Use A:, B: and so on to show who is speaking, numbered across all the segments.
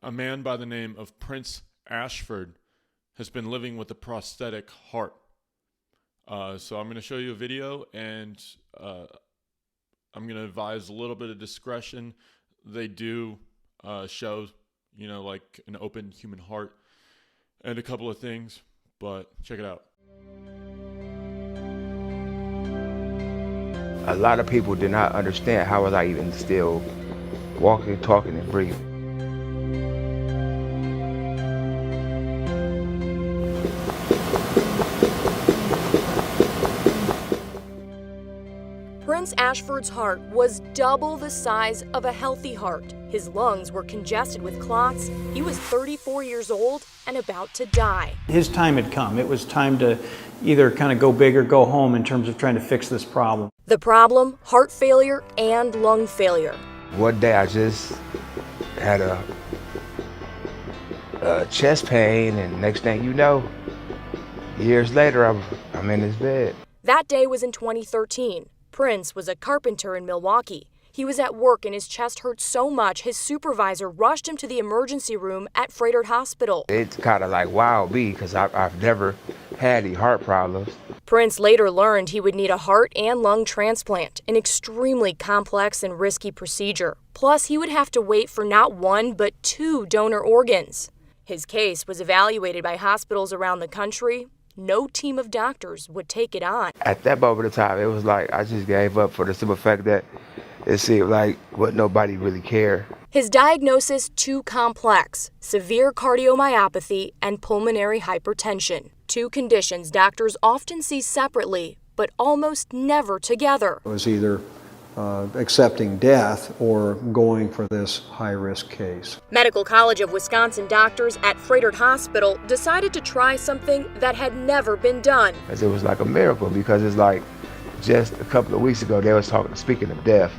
A: A man by the name of Prince Ashford has been living with a prosthetic heart. So I'm going to show you a video, and I'm going to advise a little bit of discretion. They do show, like an open human heart and a couple of things, but check it out.
B: A lot of people did not understand how was I even still walking, talking, and breathing.
C: Prince Ashford's heart was double the size of a healthy heart. His lungs were congested with clots. He was 34 years old and about to die.
D: His time had come. It was time to either kind of go big or go home in terms of trying to fix this problem.
C: The problem, heart failure and lung failure.
B: One day I just had a chest pain, and next thing you know, years later, I'm in his bed.
C: That day was in 2013. Prince was a carpenter in Milwaukee. He was at work and his chest hurt so much his supervisor rushed him to the emergency room at Freighted Hospital.
B: It's kind of like wowed me because I've never had any heart problems.
C: Prince later learned he would need a heart and lung transplant, an extremely complex and risky procedure. Plus, he would have to wait for not one but 2 donor organs. His case was evaluated by hospitals around the country. No team of doctors would take it on.
B: At that moment of time, it was like I just gave up for the simple fact that it seemed like nobody really cared.
C: His diagnosis too complex: severe cardiomyopathy and pulmonary hypertension. 2 conditions doctors often see separately, but almost never together.
E: It was either accepting death or going for this high-risk case.
C: Medical College of Wisconsin doctors at Freighted Hospital decided to try something that had never been done.
B: It was like a miracle because it's like just a couple of weeks ago they was speaking of death,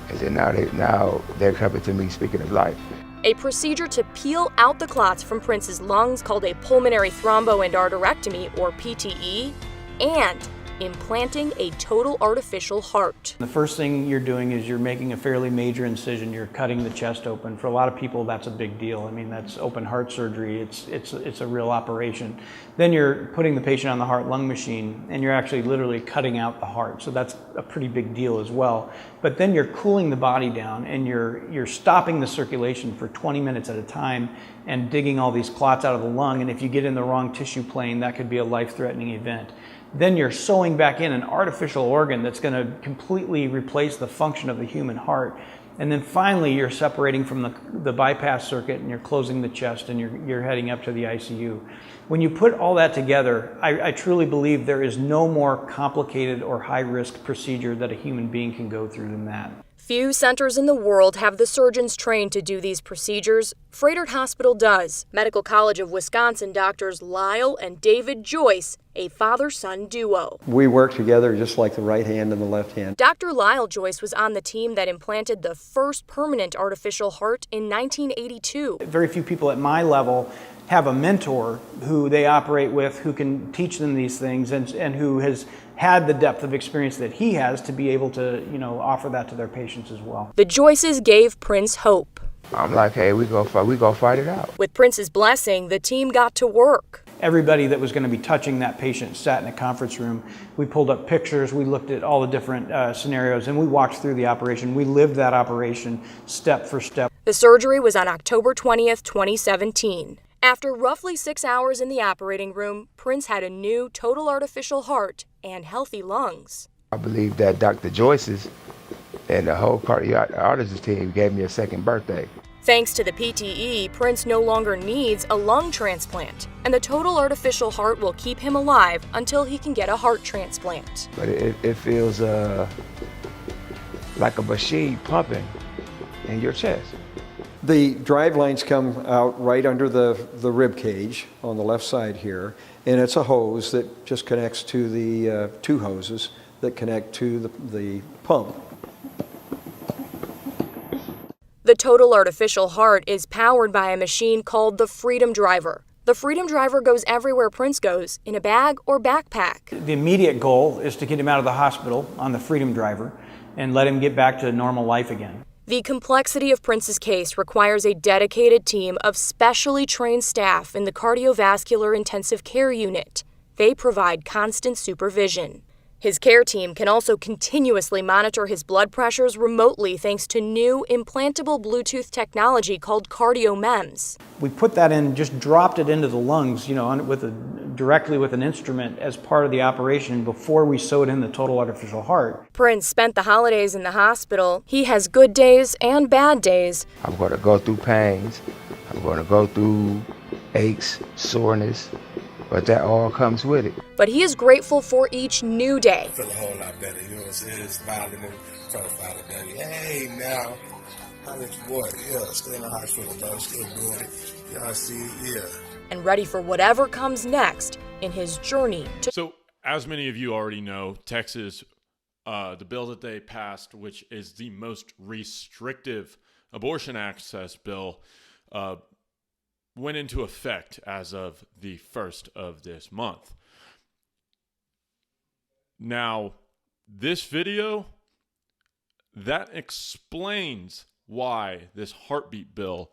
B: and then now they're coming to me speaking of life.
C: A procedure to peel out the clots from Prince's lungs called a pulmonary thromboendarterectomy, or PTE, and implanting a total artificial heart.
D: The first thing you're doing is you're making a fairly major incision. You're cutting the chest open. For a lot of people, that's a big deal. I mean, that's open heart surgery. It's a real operation. Then you're putting the patient on the heart-lung machine, and you're actually literally cutting out the heart. So that's a pretty big deal as well. But then you're cooling the body down, and you're stopping the circulation for 20 minutes at a time and digging all these clots out of the lung. And if you get in the wrong tissue plane, that could be a life-threatening event. Then you're sewing back in an artificial organ that's going to completely replace the function of the human heart. And then finally, you're separating from the bypass circuit, and you're closing the chest, and you're heading up to the ICU. When you put all that together, I truly believe there is no more complicated or high-risk procedure that a human being can go through than that.
C: Few centers in the world have the surgeons trained to do these procedures. Freighted Hospital does. Medical College of Wisconsin doctors Lyle and David Joyce, a father-son duo.
E: We work together just like the right hand and the left hand.
C: Dr. Lyle Joyce was on the team that implanted the first permanent artificial heart in 1982.
D: Very few people at my level have a mentor who they operate with, who can teach them these things, and who has had the depth of experience that he has to be able to, offer that to their patients as well.
C: The Joyces gave Prince hope.
B: I'm like, hey, we go fight it out.
C: With Prince's blessing, the team got to work.
D: Everybody that was going to be touching that patient sat in a conference room. We pulled up pictures, we looked at all the different scenarios, and we walked through the operation. We lived that operation step for step.
C: The surgery was on October 20th, 2017. After roughly 6 hours in the operating room, Prince had a new total artificial heart and healthy lungs.
B: I believe that Dr. Joyce's and the whole cardiologist team gave me a second birthday.
C: Thanks to the PTE, Prince no longer needs a lung transplant, and the total artificial heart will keep him alive until he can get a heart transplant.
B: But it feels like a machine pumping in your chest.
E: The drive lines come out right under the rib cage on the left side here, and it's a hose that just connects to the 2 hoses that connect to the pump.
C: The total artificial heart is powered by a machine called the Freedom Driver. The Freedom Driver goes everywhere Prince goes, in a bag or backpack.
D: The immediate goal is to get him out of the hospital on the Freedom Driver and let him get back to normal life again.
C: The complexity of Prince's case requires a dedicated team of specially trained staff in the cardiovascular intensive care unit. They provide constant supervision. His care team can also continuously monitor his blood pressures remotely thanks to new implantable Bluetooth technology called CardioMEMS.
D: We put that in, just dropped it into the lungs, directly with an instrument as part of the operation before we sewed in the total artificial heart.
C: Prince spent the holidays in the hospital. He has good days and bad days.
B: I'm going to go through pains. I'm going to go through aches, soreness, but that all comes with it.
C: But he is grateful for each new day.
F: I feel a whole lot better. You know what I'm saying? It's smiling and trying to find a baby. Hey, now, how's your boy? Yeah, stay in the hospital, though. Still doing it. Y'all see, yeah.
C: And ready for whatever comes next in his journey to...
A: So, as many of you already know, Texas, the bill that they passed, which is the most restrictive abortion access bill, went into effect as of the 1st of this month. Now, this video, that explains why this heartbeat bill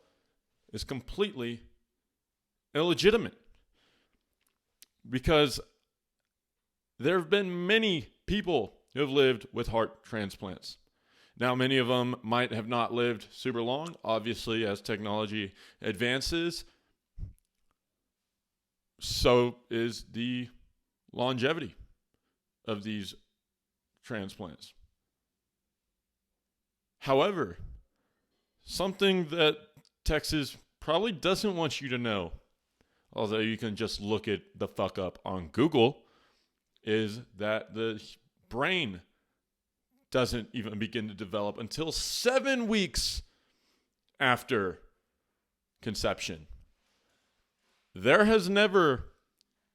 A: is completely illegitimate. Because there have been many people who have lived with heart transplants. Now, many of them might have not lived super long. Obviously, as technology advances, so is the longevity of these transplants. However, something that Texas probably doesn't want you to know, although you can just look it the fuck up on Google, is that the brain doesn't even begin to develop until 7 weeks after conception. There has never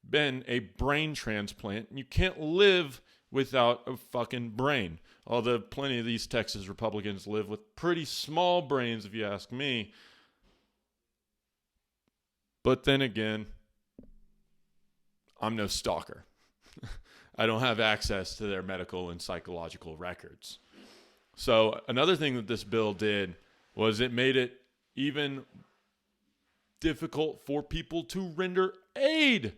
A: been a brain transplant. You can't live without a fucking brain. Although plenty of these Texas Republicans live with pretty small brains, if you ask me. But then again, I'm no stalker. I don't have access to their medical and psychological records. So another thing that this bill did was it made it even difficult for people to render aid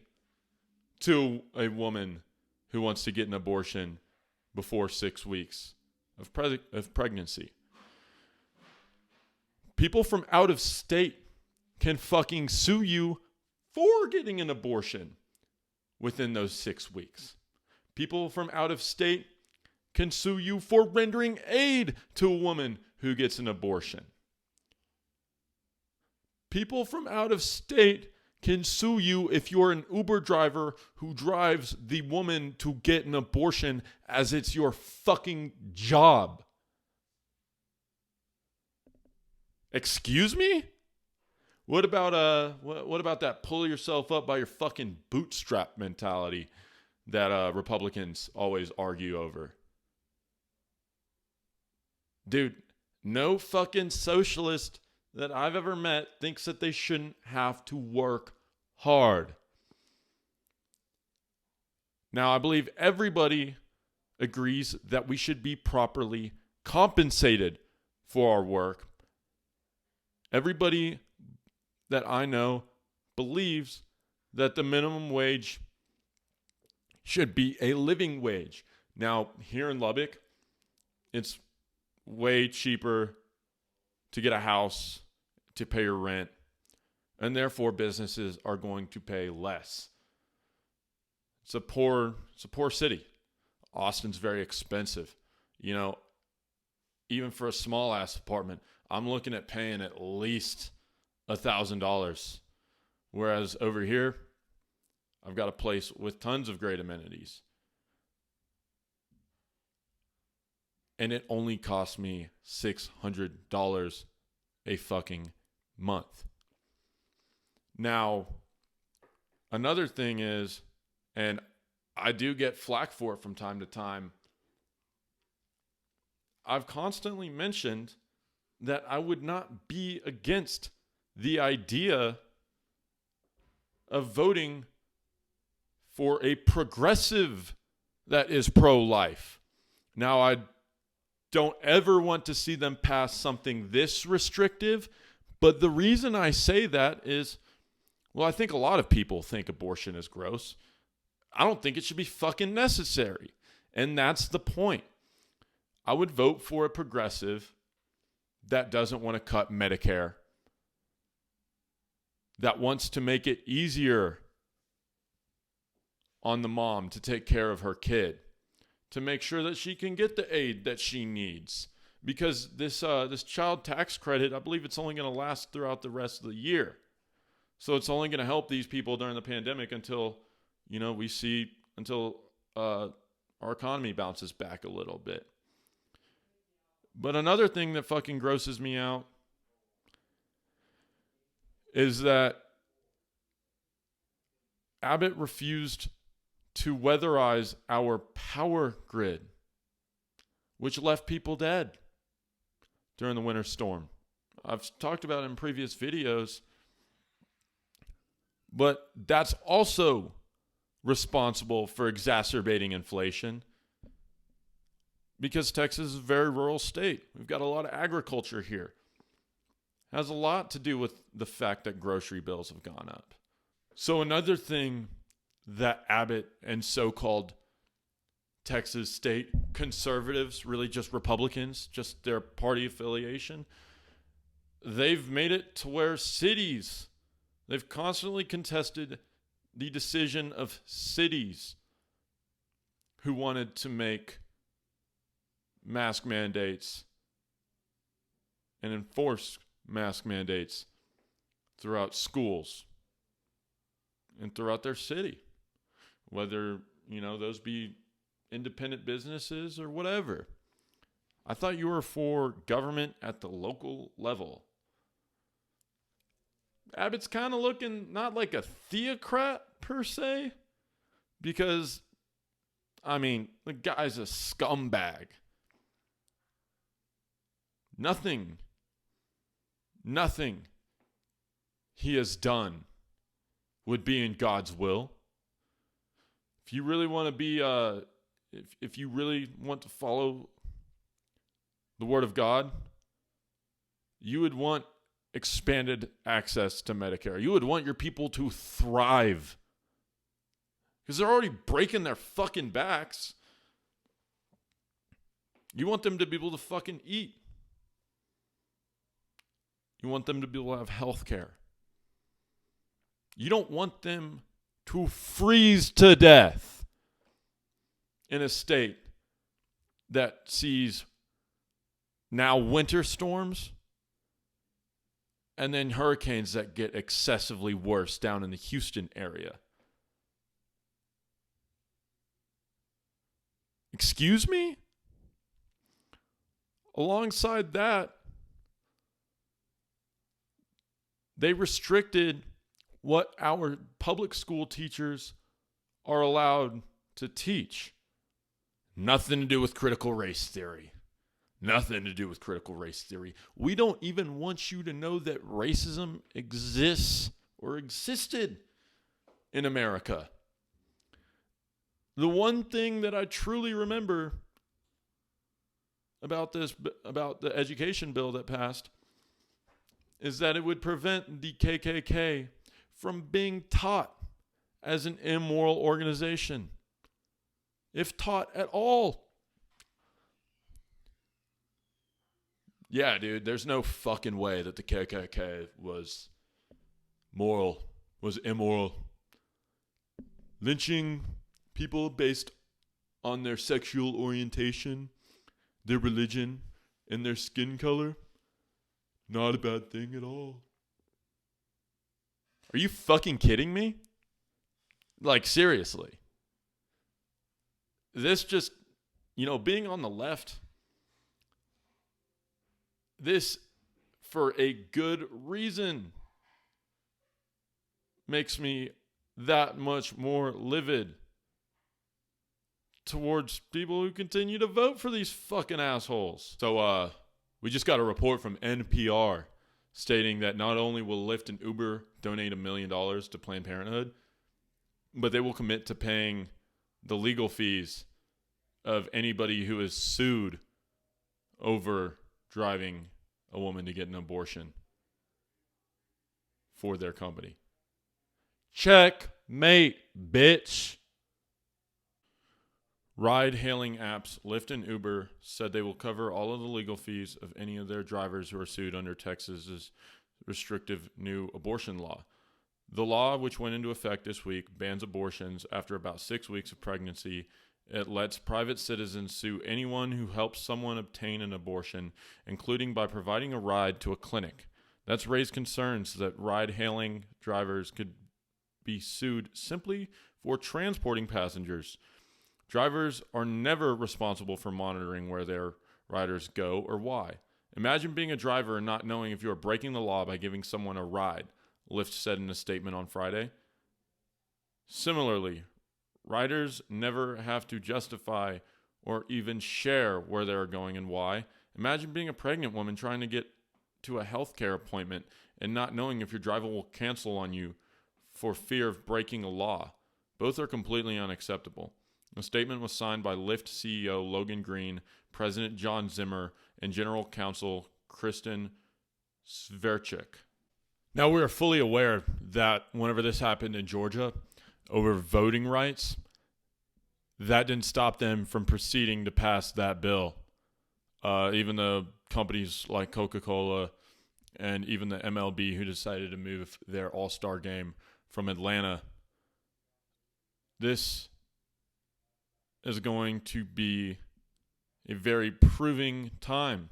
A: to a woman who wants to get an abortion before 6 weeks of pregnancy. People from out of state can fucking sue you for getting an abortion within those 6 weeks. People from out of state can sue you for rendering aid to a woman who gets an abortion. People from out of state can sue you if you're an Uber driver who drives the woman to get an abortion as it's your fucking job. Excuse me? What about that pull yourself up by your fucking bootstrap mentality that Republicans always argue over? Dude, no fucking socialist that I've ever met thinks that they shouldn't have to work hard. Now, I believe everybody agrees that we should be properly compensated for our work. Everybody that I know believes that the minimum wage should be a living wage. Now, here in Lubbock, it's way cheaper to get a house, to pay your rent, and therefore businesses are going to pay less. It's a poor city. Austin's very expensive. You know, even for a small ass apartment, I'm looking at paying at least $1,000. Whereas over here, I've got a place with tons of great amenities. And it only cost me $600 a fucking month. Now, another thing is, and I do get flack for it from time to time, I've constantly mentioned that I would not be against the idea of voting for a progressive that is pro-life. Now, I don't ever want to see them pass something this restrictive. But the reason I say that is, well, I think a lot of people think abortion is gross. I don't think it should be fucking necessary. And that's the point. I would vote for a progressive that doesn't want to cut Medicare, that wants to make it easier on the mom to take care of her kid, to make sure that she can get the aid that she needs. Because this child tax credit, I believe it's only going to last throughout the rest of the year. So it's only going to help these people during the pandemic until our economy bounces back a little bit. But another thing that fucking grosses me out is that Abbott refused to weatherize our power grid, which left people dead during the winter storm. I've talked about it in previous videos, but that's also responsible for exacerbating inflation because Texas is a very rural state. We've got a lot of agriculture here. It has a lot to do with the fact that grocery bills have gone up. So another thing that Abbott and so-called Texas state conservatives, really just Republicans, just their party affiliation, they've made it to where cities, they've constantly contested the decision of cities who wanted to make mask mandates and enforce mask mandates throughout schools and throughout their city, whether, those be independent businesses or whatever. I thought you were for government at the local level. Abbott's kind of looking not like a theocrat per se, because, the guy's a scumbag. Nothing he has done would be in God's will. If you really want to be, if you really want to follow the Word of God, you would want expanded access to Medicare. You would want your people to thrive. Because they're already breaking their fucking backs. You want them to be able to fucking eat. You want them to be able to have health care. You don't want them to freeze to death in a state that sees now winter storms and then hurricanes that get excessively worse down in the Houston area. Excuse me? Alongside that, they restricted what our public school teachers are allowed to teach. Nothing to do with critical race theory. Nothing to do with critical race theory. We don't even want you to know that racism exists or existed in America. The one thing that I truly remember about the education bill that passed, is that it would prevent the KKK from being taught as an immoral organization, if taught at all. Yeah, dude, there's no fucking way that the KKK was immoral. Lynching people based on their sexual orientation, their religion, and their skin color, not a bad thing at all. Are you fucking kidding me? Like, seriously. This just, being on the left, this, for a good reason, makes me that much more livid towards people who continue to vote for these fucking assholes. So, we just got a report from NPR stating that not only will Lyft and Uber donate $1 million to Planned Parenthood, but they will commit to paying the legal fees of anybody who is sued over driving a woman to get an abortion for their company. Checkmate, bitch. Ride-hailing apps Lyft and Uber said they will cover all of the legal fees of any of their drivers who are sued under Texas's restrictive new abortion law. The law, which went into effect this week, bans abortions after about 6 weeks of pregnancy. It lets private citizens sue anyone who helps someone obtain an abortion, including by providing a ride to a clinic. That's raised concerns that ride-hailing drivers could be sued simply for transporting passengers. Drivers are never responsible for monitoring where their riders go or why. Imagine being a driver and not knowing if you are breaking the law by giving someone a ride, Lyft said in a statement on Friday. Similarly, riders never have to justify or even share where they are going and why. Imagine being a pregnant woman trying to get to a healthcare appointment and not knowing if your driver will cancel on you for fear of breaking a law. Both are completely unacceptable. The statement was signed by Lyft CEO Logan Green, President John Zimmer, and General Counsel Kristen Sverchik. Now, we are fully aware that whenever this happened in Georgia over voting rights, that didn't stop them from proceeding to pass that bill. Even the companies like Coca-Cola and even the MLB, who decided to move their All-Star game from Atlanta. This is going to be a very proving time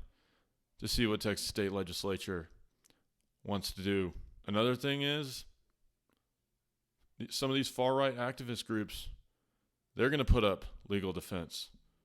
A: to see what Texas state legislature wants to do. Another thing is, some of these far-right activist groups, they're going to put up legal defense.